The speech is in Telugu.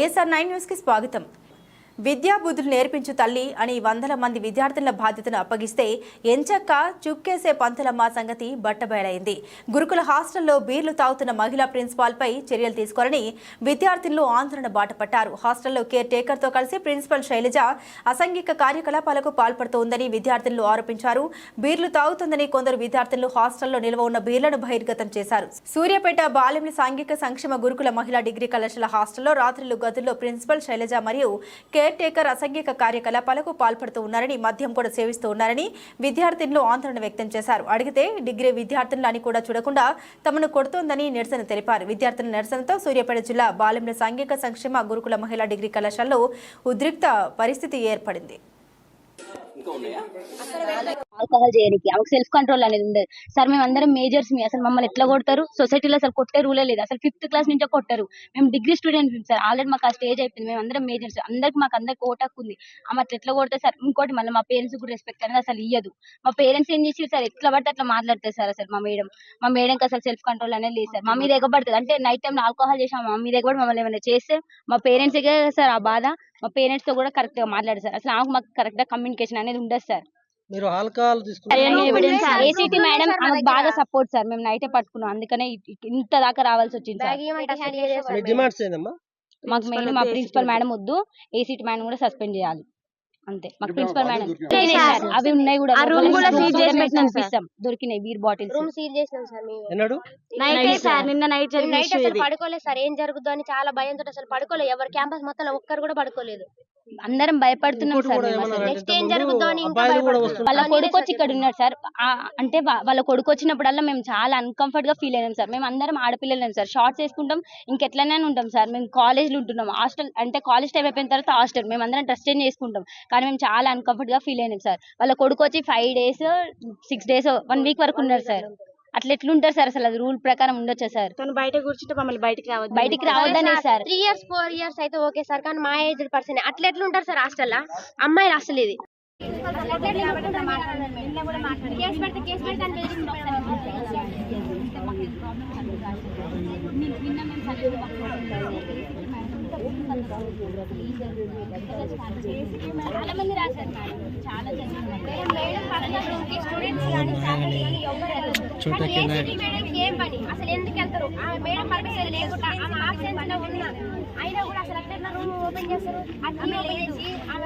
ISR9 న్యూస్ కి స్వాగతం. విద్యా బుద్ధులు నేర్పించు తల్లి అని వందల మంది విద్యార్థుల బాధ్యతను అప్పగిస్తే ఎంచక్క చుక్కేసే పంతులమ్మ సంగతి బట్టబయలైంది. గురుకుల హాస్టల్లో బీర్లు తాగుతున్న మహిళా ప్రిన్సిపాల్ పై చర్యలు తీసుకోవాలని విద్యార్థులు ఆందోళన బాటపట్టారు. హాస్టల్లో కేర్ టేకర్ తో కలిసి ప్రిన్సిపల్ శైలజ అసాంఘిక కార్యకలాపాలకు పాల్పడుతోందని విద్యార్థులు ఆరోపించారు. బీర్లు తాగుతుందని కొందరు విద్యార్థులు హాస్టల్లో నిల్వ ఉన్న బీర్లను బహిర్గతం చేశారు. సూర్యాపేట బాలెంల సాంఘిక సంక్షేమ గురుకుల మహిళా డిగ్రీ కళాశాల హాస్టల్లో రాత్రులు గదుల్లో ప్రిన్సిపల్ శైలజ మరియు కేర్ టేకర్ అసాంఘిక కార్యకలాపాలకు పాల్పడుతూ ఉన్నారని, మద్యం కూడా సేవిస్తూ ఉన్నారని విద్యార్థులు ఆందోళన వ్యక్తం చేశారు. అడిగితే డిగ్రీ విద్యార్థులు అని కూడా చూడకుండా తమను కొడుతోందని నిరసన తెలిపారు. విద్యార్థుల నిరసనతో సూర్యాపేట జిల్లా బాలెంల సాంఘిక సంక్షేమ గురుకుల మహిళా డిగ్రీ కళాశాలలో ఉద్రిక్త పరిస్థితి ఏర్పడింది. ఆల్కహాల్ చేయడానికి ఆమెకు సెల్ఫ్ కంట్రోల్ అనేది ఉండదు సార్. మేము అందరం మేజర్స్ అసలు మమ్మల్ని ఎట్లా కొడతారు? సొసైటీలో అసలు కొట్టే రూలే లేదు. అసలు 5th క్లాస్ నుంచే కొట్టారు. మేము డిగ్రీ స్టూడెంట్స్ సార్. ఆల్రెడీ మాకు ఆ స్టేజ్ అయిపోయింది. మేము అందరం మేజర్స్, అందరికి ఓటాకు ఉంది. ఆమె అట్లా ఎట్లా కొడతారు సార్? ఇంకోటి మళ్ళీ మా పేరెంట్స్ కూడా రెస్పెక్ట్ అనేది అసలు ఇయ్యదు. మా పేరెంట్స్ ఏం చేసి సార్ ఎట్లా పడితే అట్లా మాట్లాడతారు సార్. అసలు మా మేడంకి అసలు సెల్ఫ్ కంట్రోల్ అనేది లేదు సార్. మా మీద ఎగబడుతుంది. అంటే నైట్ టైం ఆల్కహాల్ చేసాం, మా మీద ఎగబడి మమ్మల్ని ఏమైనా చేస్తే మా పేరెంట్స్ సార్ ఆ బాధ. మా పేరెంట్స్ తో కూడా కరెక్ట్ గా మాట్లాడారు సార్. అసలు మాకు కరెక్ట్ గా కమ్యూనికేషన్ అనేది ఉండదు సార్. మీరు ఆల్కహాల్ ఏసీటీ మేడం ఆమెకు బాగా సపోర్ట్ సార్. మేము నైటే పట్టుకున్నాం, అందుకనే ఇంత దాకా రావాల్సి వచ్చింది సార్. మాకు మెయిన్ మా ప్రిన్సిపల్ మేడం వద్దు, ఏసీటీ మేడం కూడా సస్పెండ్ చేయాలి అంతే. మాకు ప్రిన్సిపల్ మేడం అవి ఉన్నాయి కూడా దొరికినాయి బీర్ బాటిల్స్. నిన్న నైట్ అసలు పడుకోలేదు సార్. ఏం జరుగుతుందో అని చాలా భయంతో అసలు పడుకోలేదు. ఎవరు క్యాంపస్ మొత్తం ఒక్కరు కూడా పడుకోలేదు. అందరం భయపడుతున్నాం సార్. నెక్స్ట్ ఏం జరుగుతుందో అని వాళ్ళ కొడుకు వచ్చి ఇక్కడ ఉన్నాడు సార్. అంటే వాళ్ళ కొడుకు వచ్చినప్పుడల్లా మేము చాలా అన్కంఫర్ట్ గా ఫీల్ అయినాం సార్. మేము అందరం ఆడపిల్లలేం సార్. షార్ట్స్ వేసుకుంటాం, ఇంకెట్లనే ఉంటాం సార్. మేము కాలేజ్లో ఉంటున్నాం. హాస్టల్ అంటే కాలేజ్ టైం అయిపోయిన తర్వాత హాస్టల్ మేము అందరం డ్రెస్ చేంజ్ చేసుకుంటాం. కానీ మేము చాలా అన్కంఫర్ట్ గా ఫీల్ అయినాం సార్. వాళ్ళ కొడుకు వచ్చి 5 days 6 days 1 week వరకు ఉన్నారు సార్. అట్లా ఎట్లుంటారు సార్? అసలు అది రూల్ ప్రకారం ఉండొచ్చా సార్? తను బయట కూర్చుంటే మమ్మల్ని బయటికి రావద్దనే సార్. 3 years 4 years అయితే ఓకే సార్, కానీ మా ఏజ్ పర్సన్ అట్లా ఎట్లుంటారు సార్ హాస్టల్లో? అమ్మాయిలు అసలు ఇది చాలా మంది రాశారు మేడం, చాలా ఏం పని అసలు ఎందుకు వెళ్తారు? మేడం పర్మిషన్ లేకుండా అయినా కూడా అసలు అట్లా రూమ్ ఓపెన్ చేస్తారు.